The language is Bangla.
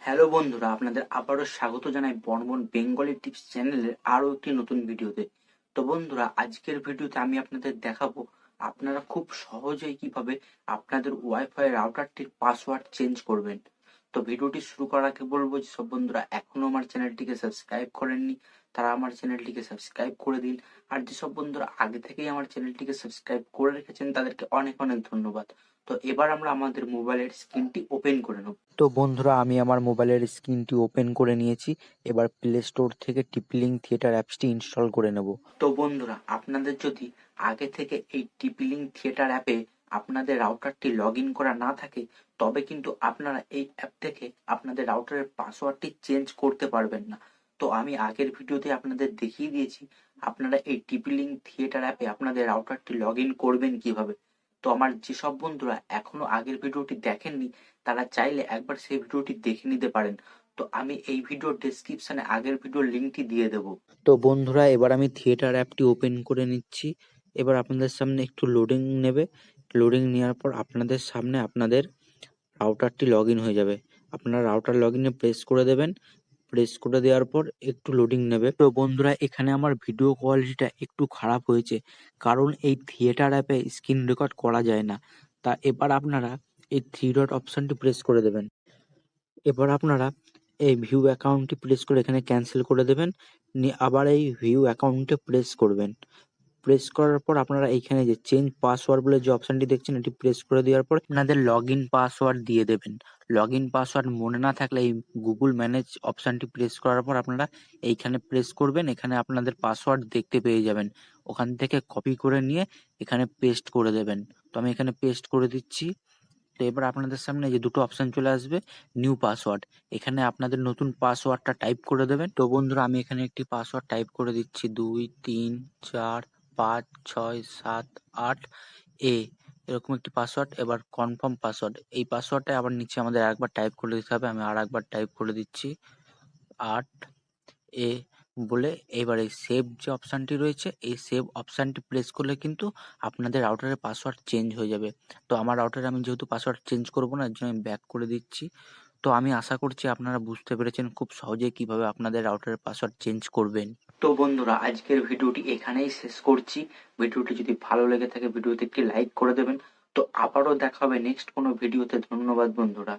হ্যালো বন্ধুরা, আপনাদের আবারও স্বাগত জানাই বর্মন বেঙ্গলি টিপস চ্যানেলের আরও একটি নতুন ভিডিওতে। তো বন্ধুরা, আজকের ভিডিওতে আমি আপনাদের দেখাবো আপনারা খুব সহজেই কিভাবে আপনাদের ওয়াইফাই রাউটারটির পাসওয়ার্ড চেঞ্জ করবেন। তো ভিডিওটি শুরু করার আগে বলবো যে সব বন্ধুরা এখনো আমার চ্যানেলটিকে সাবস্ক্রাইব করেননি তারা আমার চ্যানেলটিকে সাবস্ক্রাইব করে দিন। আর যেসব বন্ধুরা আগে থেকেই আমার চ্যানেলটিকে সাবস্ক্রাইব করে রেখেছেন তাদেরকে অনেক অনেক ধন্যবাদ। তো এবার আমরা আমাদের মোবাইলের স্ক্রিনটি ওপেন করে নেব। তো বন্ধুরা, আমি আমার মোবাইলের স্ক্রিনটি ওপেন করে নিয়েছি। এবার প্লে স্টোর থেকে টিপিলিং থিয়েটার অ্যাপসটি ইনস্টল করে নেব। তো বন্ধুরা, আপনাদের যদি আগে থেকে এই টিপিলিং থিয়েটার অ্যাপে আপনাদের রাউটারটি লগ ইন করা না থাকে, তবে কিন্তু আপনারা এই অ্যাপ থেকে আপনাদের রাউটারের পাসওয়ার্ডটি চেঞ্জ করতে পারবেন না। তো আমি আগের ভিডিওতে আপনাদের দেখিয়ে দিয়েছি আপনারা এই টিপিলিং থিয়েটার অ্যাপে আপনাদের রাউটারটি লগ ইন করবেন কিভাবে। তো আমার যেসব বন্ধুরা এখনো আগের ভিডিওটি দেখেননি তারা চাইলে একবার সেই ভিডিওটি দেখে নিতে পারেন। তো আমি এই ভিডিওর ডেসক্রিপশনে আগের ভিডিওর লিঙ্কটি দিয়ে দেবো। তো বন্ধুরা, এবার আমি থিয়েটার অ্যাপটি ওপেন করে নিচ্ছি। এবার আপনাদের সামনে একটু লোডিং নেবে। লোডিং নেওয়ার পর আপনাদের সামনে আপনাদের রাউটারটি লগ ইন হয়ে যাবে। আপনারা রাউটার লগ ইনে প্রেস করে দেবেন। প্রেস করে দেওয়ার পর একটু লোডিং নেবে। তো বন্ধুরা, এখানে আমার ভিডিও কোয়ালিটিটা একটু খারাপ হয়েছে, কারণ এই থিয়েটার অ্যাপে স্ক্রিন রেকর্ড করা যায় না। তা এবার আপনারা এই থ্রি ডট অপশনটি প্রেস করে দেবেন। এবার আপনারা এই ভিউ অ্যাকাউন্টটি প্রেস করে এখানে ক্যান্সেল করে দেবেন। নিয়ে আবার এই ভিউ অ্যাকাউন্টে প্রেস করবেন। প্রেস করার পর আপনারা এইখানে যে চেঞ্জ পাসওয়ার্ড বলে যে অপশনটি দেখছেন, এটি প্রেস করে দেওয়ার পর আপনাদের লগ ইন পাসওয়ার্ড দিয়ে দেবেন। লগ ইন পাসওয়ার্ড মনে না থাকলে এই গুগল ম্যানেজ অপশনটি প্রেস করার পর আপনারা এইখানে প্রেস করবেন। এখানে আপনাদের পাসওয়ার্ড দেখতে পেয়ে যাবেন। ওখান থেকে কপি করে নিয়ে এখানে পেস্ট করে দেবেন। তো আমি এখানে পেস্ট করে দিচ্ছি। তো এবার আপনাদের সামনে যে দুটো অপশন চলে আসবে, নিউ পাসওয়ার্ড, এখানে আপনাদের নতুন পাসওয়ার্ডটা টাইপ করে দেবেন। তো বন্ধুরা, আমি এখানে একটি পাসওয়ার্ড টাইপ করে দিচ্ছি, 2 3 4 5 6 7 8 এরকম একটি পাসওয়ার্ড। এবার কনফার্ম পাসওয়ার্ড, এই পাসওয়ার্ডটা আবার নিচে আমাদের আরেকবার টাইপ করে দিতে হবে। আমি আর একবার টাইপ করে দিচ্ছি, 8 বলে এবার এই সেভ যে অপশানটি রয়েছে এই সেভ অপশানটি প্রেস করলে কিন্তু আপনাদের রাউটারের পাসওয়ার্ড চেঞ্জ হয়ে যাবে। তো আমার রাউটারে আমি যেহেতু পাসওয়ার্ড চেঞ্জ করব না, এর জন্য আমি ব্যাক করে দিচ্ছি। তো আমি আশা করছি আপনারা বুঝতে পেরেছেন খুব সহজেই কিভাবে আপনাদের রাউটারের পাসওয়ার্ড চেঞ্জ করবেন। তো বন্ধুরা, আজকের ভিডিওটি এখানেই শেষ করছি। ভিডিওটি যদি ভালো লেগে থাকে ভিডিওতে একটি লাইক করে দেবেন। তো আবারও দেখা হবে নেক্সট কোনো ভিডিওতে। ধন্যবাদ বন্ধুরা।